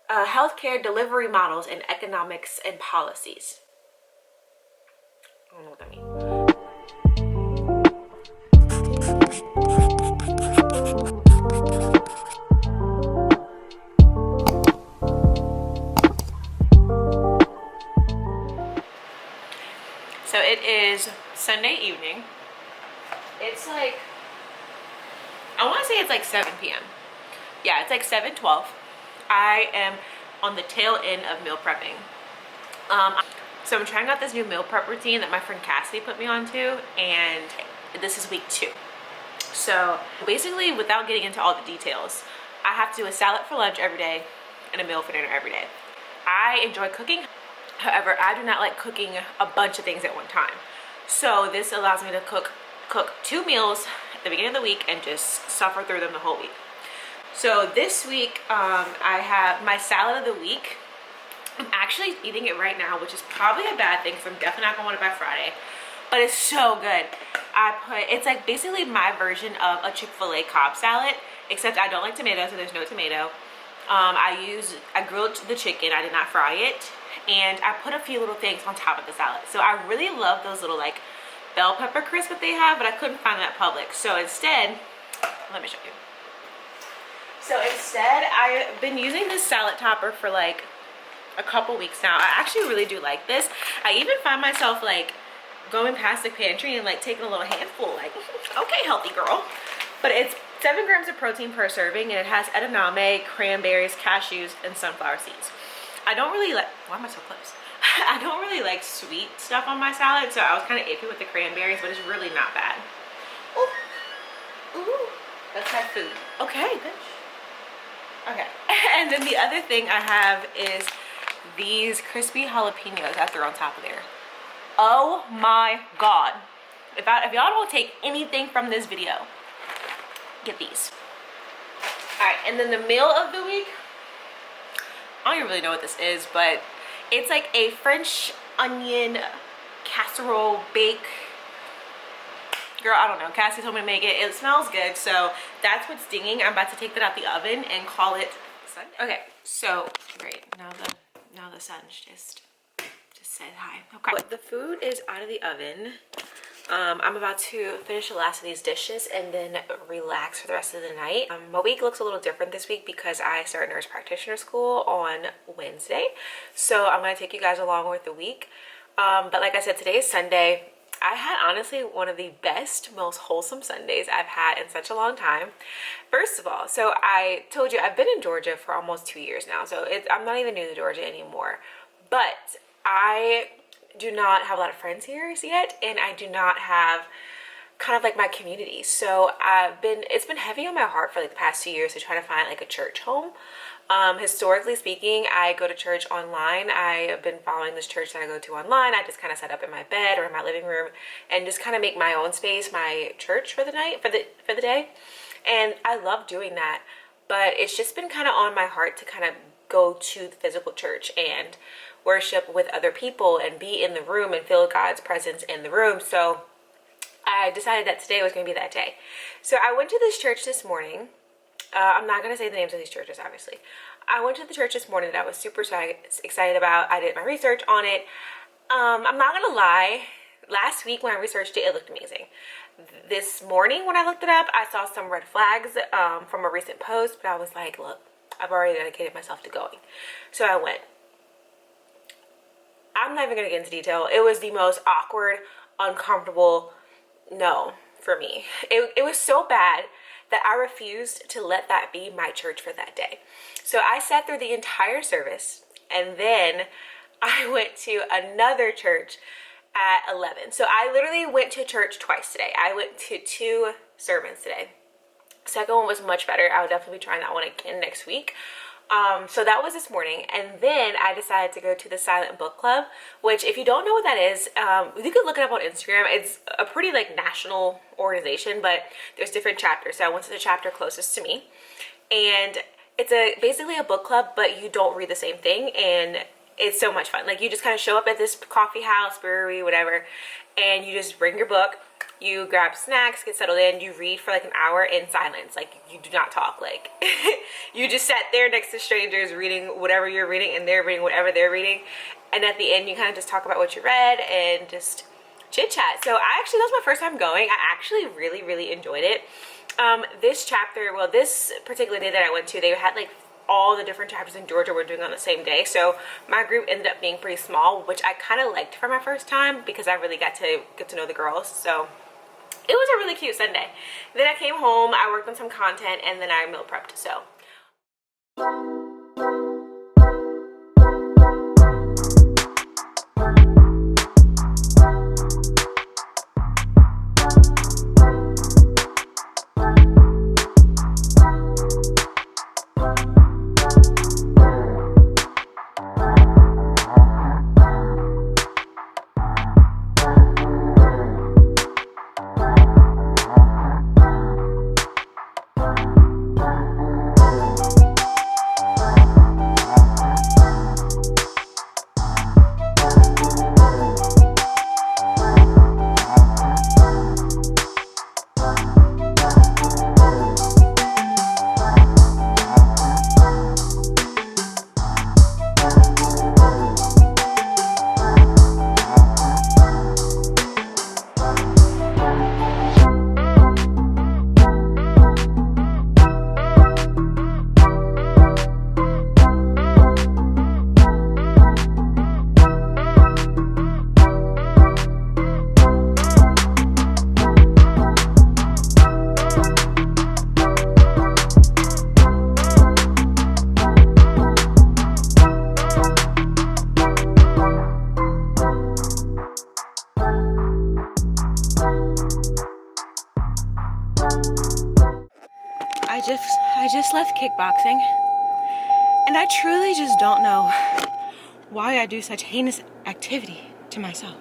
healthcare delivery models and economics and policies. I don't know what that means. So it is Sunday evening. It's like, I want to say it's like 7 p.m. Yeah, it's like 7:12. I am on the tail end of meal prepping. So I'm trying out this new meal prep routine that my friend Cassidy put me onto, and this is week 2. So basically, without getting into all the details, I have to do a salad for lunch every day and a meal for dinner every day. I enjoy cooking. However, I do not like cooking a bunch of things at one time. So this allows me to cook 2 meals at the beginning of the week and just suffer through them the whole week. So this week, I have my salad of the week. I'm actually eating it right now, which is probably a bad thing because I'm definitely not gonna want it by Friday. But it's so good. It's like basically my version of a Chick-fil-A Cobb salad, except I don't like tomatoes, so there's no tomato. I grilled the chicken, I did not fry it, and I put a few little things on top of the salad. So I really love those little like bell pepper crisps that they have, but I couldn't find them at Publix. So instead, let me show you. So instead, I've been using this salad topper for like a couple weeks now. I actually really do like this. I even find myself like going past the pantry and like taking a little handful, like, okay, healthy girl. But it's 7 grams of protein per serving, and it has edamame, cranberries, cashews, and sunflower seeds. I don't really like, why am I so close? I don't really like sweet stuff on my salad, so I was kind of iffy with the cranberries, but it's really not bad. Ooh, ooh, that's my food. Okay, bitch. Okay, and then the other thing I have is these crispy jalapenos I threw on top of there. Oh my God. If y'all don't take anything from this video, get these. All right, and then the meal of the week, I don't even really know what this is, but it's like a French onion casserole bake. Girl, I don't know. Cassie told me to make it. It smells good, so that's what's dinging. I'm about to take that out the oven and call it Sunday. Okay, so great. Now the sun's just said hi. Okay, but the food is out of the oven. I'm about to finish the last of these dishes and then relax for the rest of the night. My week looks a little different this week because I start nurse practitioner school on Wednesday. So I'm going to take you guys along with the week. But like I said, today is Sunday. I had honestly one of the best, most wholesome Sundays I've had in such a long time. First of all, so I told you I've been in Georgia for almost 2 years now. So I'm not even new to Georgia anymore. But I do not have a lot of friends here yet, and I do not have kind of like my community. So it's been heavy on my heart for like the past 2 years to try to find like a church home. Historically speaking, I go to church online. I have been following this church that I go to online. I just kind of set up in my bed or in my living room and just kind of make my own space my church for the night, for the day. And I love doing that, but it's just been kind of on my heart to kind of go to the physical church and worship with other people and be in the room and feel God's presence in the room. So I decided that today was going to be that day. So I went to this church this morning. I'm not going to say the names of these churches, obviously. I went to the church this morning that I was super excited about. I did my research on it. I'm not going to lie. Last week when I researched it, it looked amazing. This morning when I looked it up, I saw some red flags from a recent post, but I was like, look, I've already dedicated myself to going. So I went. I'm not even going to get into detail. It was the most awkward, uncomfortable no for me. It was so bad that I refused to let that be my church for that day. So I sat through the entire service, and then I went to another church at 11. So I literally went to church twice today. I went to 2 sermons today. Second one was much better. I would definitely be trying that one again next week. So that was this morning, and then I decided to go to the Silent Book Club, which if you don't know what that is, you can look it up on Instagram. It's a pretty like national organization, but there's different chapters. So I went to the chapter closest to me, and it's basically a book club, but you don't read the same thing, and It's so much fun. Like, you just kind of show up at this coffee house, brewery, whatever, and you just bring your book, you grab snacks, get settled in, you read for like an hour in silence. Like, you do not talk. Like, you just sat there next to strangers reading whatever you're reading, and they're reading whatever they're reading, and at the end you kind of just talk about what you read and just chit chat. So that was my first time going. I actually really enjoyed it. This chapter, well, this particular day that I went to, they had like all the different chapters in Georgia were doing on the same day. So my group ended up being pretty small, which I kind of liked for my first time because I really got to get to know the girls. So it was a really cute Sunday. Then I came home, I worked on some content, and then I meal prepped. So I just left kickboxing, and I truly just don't know why I do such heinous activity to myself.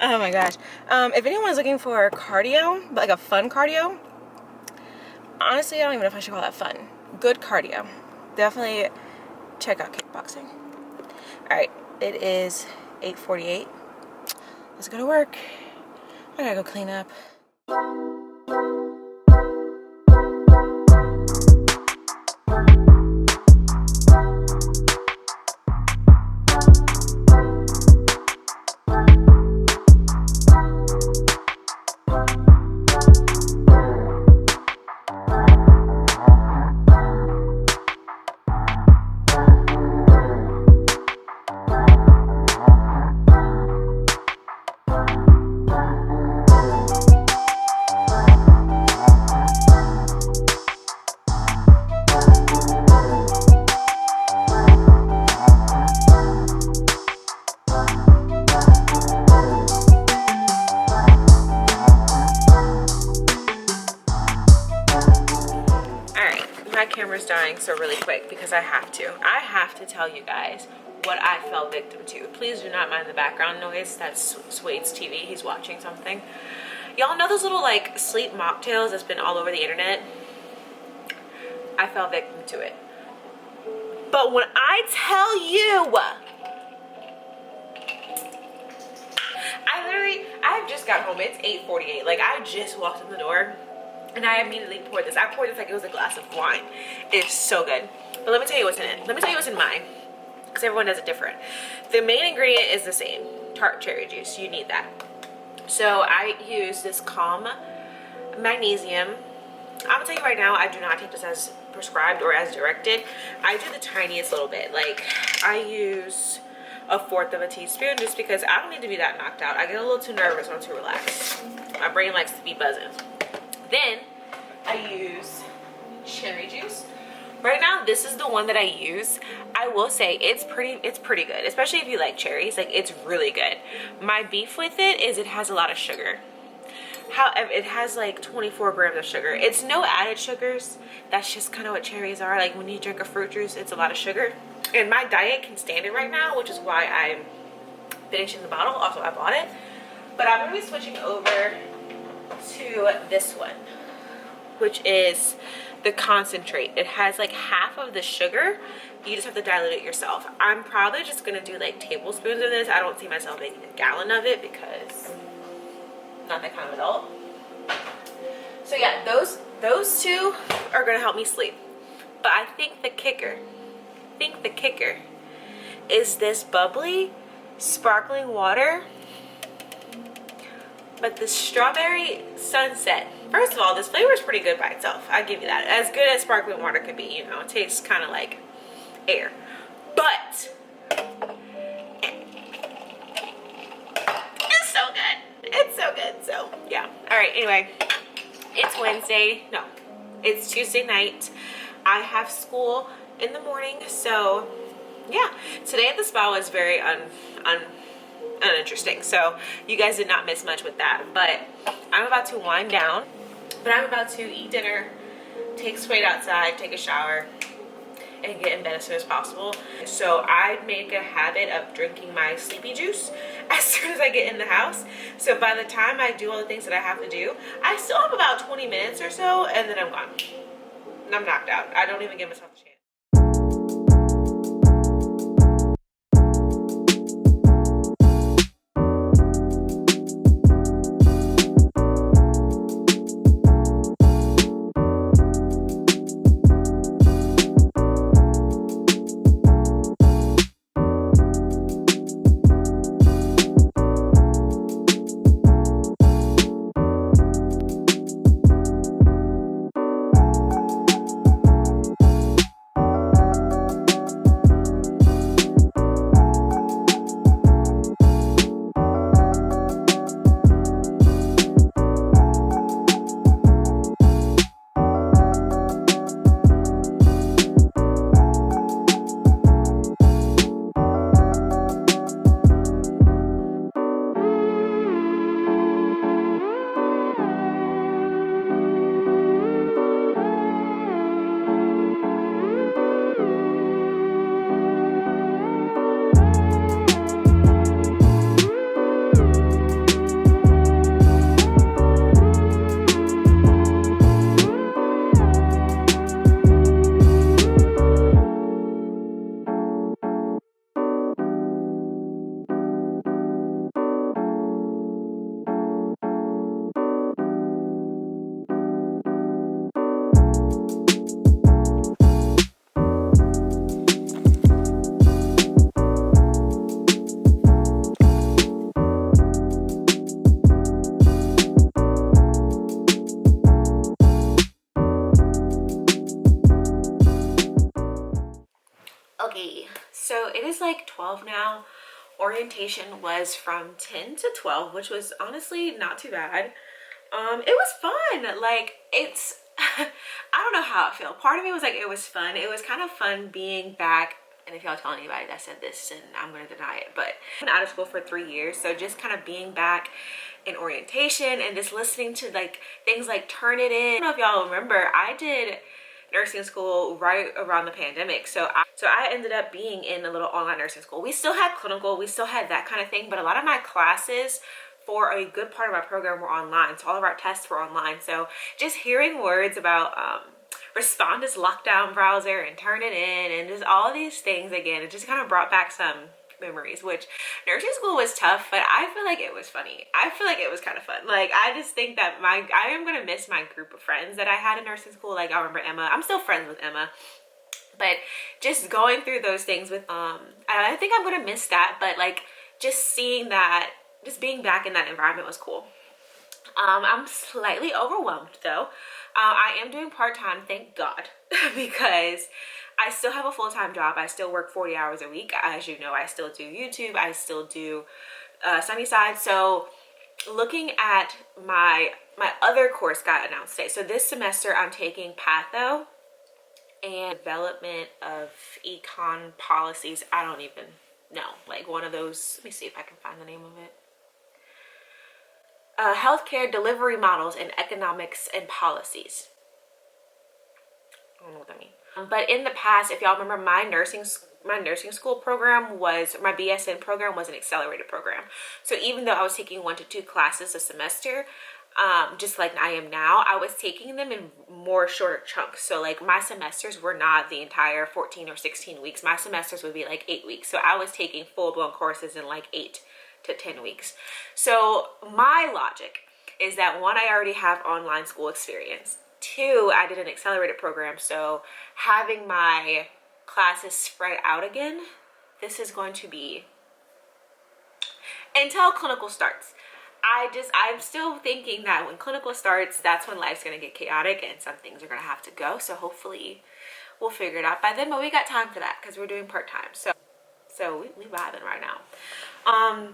Oh my gosh. If anyone's looking for cardio, but like a fun cardio, honestly, I don't even know if I should call that fun. Good cardio. Definitely check out kickboxing. Alright, it is 8:48. Let's go to work. I gotta go clean up. Camera's dying, so really quick, because I have to tell you guys what I fell victim to. Please do not mind the background noise. That's Swade's TV. He's watching something. Y'all know those little like sleep mocktails that's been all over the internet? I fell victim to it. But when I tell you, I just got home. It's 8:48. Like, I just walked in the door and I immediately poured this. I poured this like it was a glass of wine. It's so good. But let me tell you what's in it. Let me tell you what's in mine, because everyone does it different. The main ingredient is the same. Tart cherry juice. You need that. So I use this Calm Magnesium. I'm gonna tell you right now, I do not take this as prescribed or as directed. I do the tiniest little bit. Like, I use 1/4 of a teaspoon just because I don't need to be that knocked out. I get a little too nervous when I'm too relaxed. My brain likes to be buzzing. Then I use cherry juice. Right now, this is the one that I use. I will say it's pretty good, especially if you like cherries. Like, it's really good. My beef with it is it has a lot of sugar. However, it has like 24 grams of sugar. It's no added sugars. That's just kind of what cherries are. Like, when you drink a fruit juice, it's a lot of sugar. And my diet can stand it right now, which is why I'm finishing the bottle. Also, I bought it. But I'm going to be switching over to this one, which is the concentrate. It has like half of the sugar. You just have to dilute it yourself. I'm probably just gonna do like tablespoons of this. I don't see myself making a gallon of it because I'm not that kind of adult. So yeah, those two are gonna help me sleep. But I think the kicker is this bubbly, sparkling water. But the strawberry sunset, first of all, this flavor is pretty good by itself. I'll give you that. As good as sparkling water could be, you know, it tastes kind of like air. But it's so good. It's so good. So yeah. All right, anyway, it's Wednesday. No, it's Tuesday night. I have school in the morning. So yeah, today at the spa was very uninteresting, so you guys did not miss much with that. But I'm about to wind down, but I'm about to eat dinner, take Suede outside, take a shower, and get in bed as soon as possible. So I make a habit of drinking my sleepy juice as soon as I get in the house, so by the time I do all the things that I have to do, I still have about 20 minutes or so, and then I'm gone and I'm knocked out. I don't even give myself a chance. Okay, so it is like 12 now. Orientation was from 10 to 12, which was honestly not too bad. It was fun. Like, it's I don't know how I feel. Part of me was like, it was fun. It was kind of fun being back. And if y'all tell anybody that said this, and I'm gonna deny it, but I've been out of school for 3 years, so just kind of being back in orientation and just listening to like things like Turn It In. I don't know if y'all remember, I did nursing school right around the pandemic, so I ended up being in a little online nursing school. We still had clinical, we still had that kind of thing, but a lot of my classes for a good part of my program were online, so all of our tests were online. So just hearing words about Respond as Lockdown Browser and Turn It In and just all these things again, it just kind of brought back some memories. Which nursing school was tough, but I feel like it was funny. I feel like it was kind of fun. Like, I just think that I am gonna miss my group of friends that I had in nursing school. Like, I remember Emma. I'm still friends with Emma, but just going through those things with I think I'm gonna miss that. But like, just seeing that, just being back in that environment was cool. I'm slightly overwhelmed though. I am doing part-time, thank God, because I still have a full-time job. I still work 40 hours a week. As you know, I still do YouTube. I still do Sunnyside. So looking at my other course got announced today. So this semester I'm taking Patho and Development of Econ Policies. I don't even know. Like one of those. Let me see if I can find the name of it. Healthcare Delivery Models and Economics and Policies. I don't know what that means. But in the past, if y'all remember, my nursing school program was, my BSN program was an accelerated program. So even though I was taking 1 to 2 classes a semester, just like I am now, I was taking them in more shorter chunks. So like my semesters were not the entire 14 or 16 weeks. My semesters would be like 8 weeks. So I was taking full-blown courses in like 8 to 10 weeks. So my logic is that one, I already have online school experience. Two, I did an accelerated program. So having my classes spread out again, this is going to be until clinical starts. I'm still thinking that when clinical starts, that's when life's going to get chaotic and some things are going to have to go. So hopefully we'll figure it out by then, but we got time for that because we're doing part-time. So we vibing right now.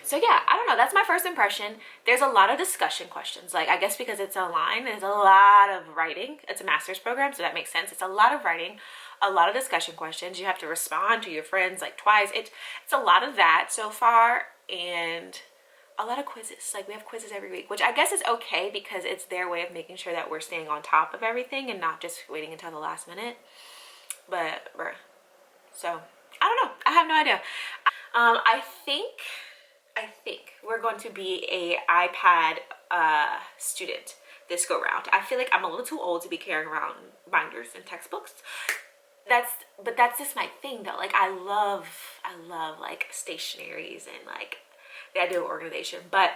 So yeah, I don't know. That's my first impression. There's a lot of discussion questions. Like, I guess because it's online, there's a lot of writing. It's a master's program, so that makes sense. It's a lot of writing, a lot of discussion questions. You have to respond to your friends like twice. It's a lot of that so far, and a lot of quizzes. Like, we have quizzes every week, which I guess is okay because it's their way of making sure that we're staying on top of everything and not just waiting until the last minute. But, so, I don't know. I have no idea. I think we're going to be a iPad student this go round. I feel like I'm a little too old to be carrying around binders and textbooks. But that's just my thing though. Like, I love like stationaries and like the idea of organization. But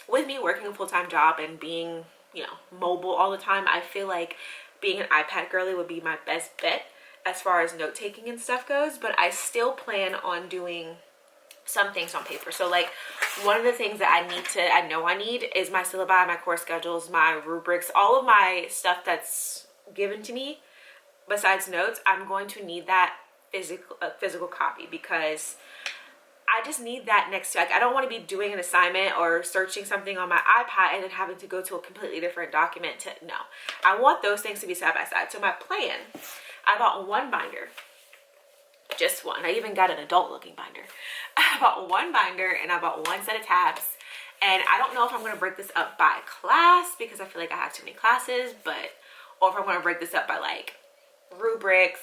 with me working a full-time job and being, you know, mobile all the time, I feel like being an iPad girly would be my best bet as far as note-taking and stuff goes. But I still plan on doing some things on paper. So like one of the things that I know I need is my syllabi, my course schedules, my rubrics, all of my stuff that's given to me besides notes. I'm going to need that physical copy because I just need that next to, like, I don't want to be doing an assignment or searching something on my iPad and then having to go to a completely different document no. I want those things to be side by side. So my plan, I bought one binder. Just one. I even got an adult looking binder. I bought one binder and I bought one set of tabs. And I don't know if I'm going to break this up by class because I feel like I have too many classes, or if I'm going to break this up by like rubrics,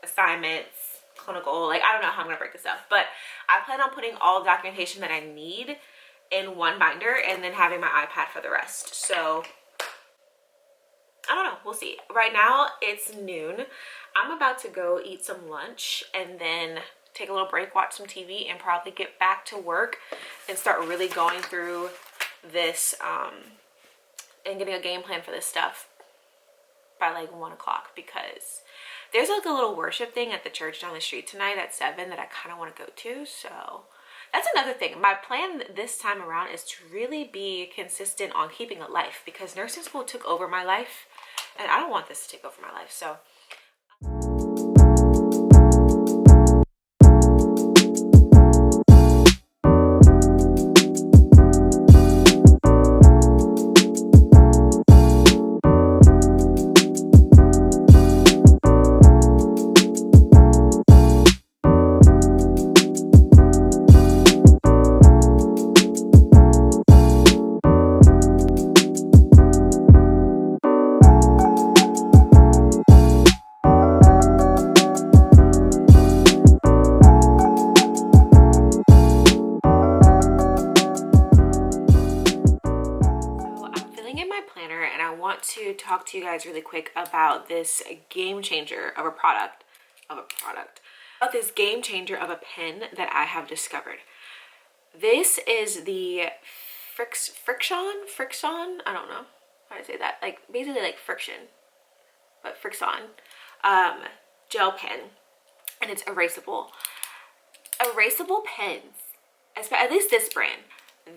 assignments, clinical, like I don't know how I'm going to break this up. But I plan on putting all documentation that I need in one binder and then having my iPad for the rest. So I don't know. We'll see. Right now it's noon. I'm about to go eat some lunch and then take a little break, watch some TV, and probably get back to work and start really going through this and getting a game plan for this stuff by like 1 o'clock because there's like a little worship thing at the church down the street tonight at 7 that I kind of want to go to. So that's another thing. My plan this time around is to really be consistent on keeping a life because nursing school took over my life and I don't want this to take over my life. So talk to you guys really quick about this game changer of a product, about this game changer of a pen that I have discovered. This is the Friction, I don't know how to say that, like basically like friction, but Friction gel pen, and it's erasable. Erasable pens, at least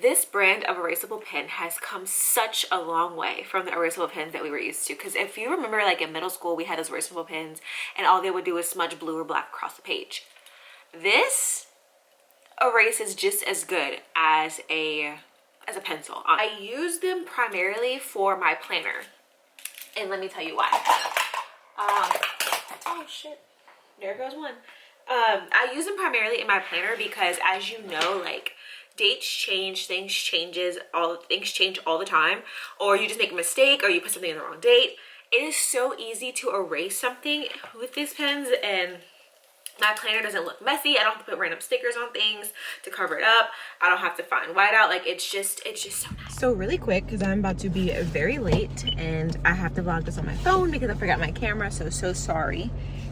this brand of erasable pen has come such a long way from the erasable pens that we were used to. Because if you remember, like in middle school, we had those erasable pens and all they would do is smudge blue or black across the page. This erases just as good as a pencil. I use them primarily for my planner, and let me tell you why. Oh shit, there goes one. I use them primarily in my planner because, as you know, like dates change, things change all the time, or you just make a mistake or you put something in the wrong date. It is so easy to erase something with these pens, and My planner doesn't look messy. I don't have to put random stickers on things to cover it up. I don't have to find whiteout. Like, it's just so nice. So really quick, because I'm about to be very late and I have to vlog this on my phone because I forgot my camera. So sorry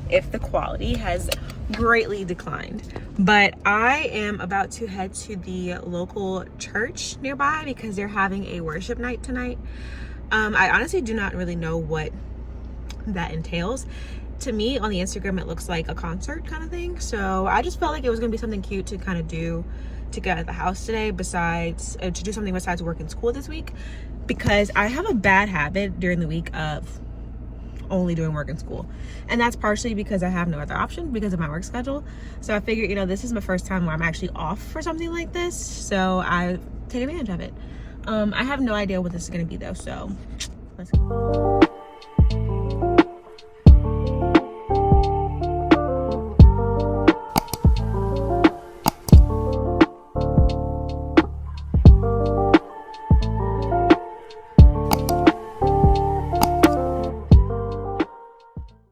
if the quality has greatly declined. But I am about to head to the local church nearby because they're having a worship night tonight. I honestly do not really know what that entails. To me, on the Instagram, it looks like a concert kind of thing. So I just felt like it was gonna be something cute to kind of do to get out of the house today, besides to do something besides work and school this week, because I have a bad habit during the week of only doing work and school, and that's partially because I have no other option because of my work schedule. So I figured, you know, this is my first time where I'm actually off for something like this, so I take advantage of it. I have no idea what this is gonna be though, so let's go.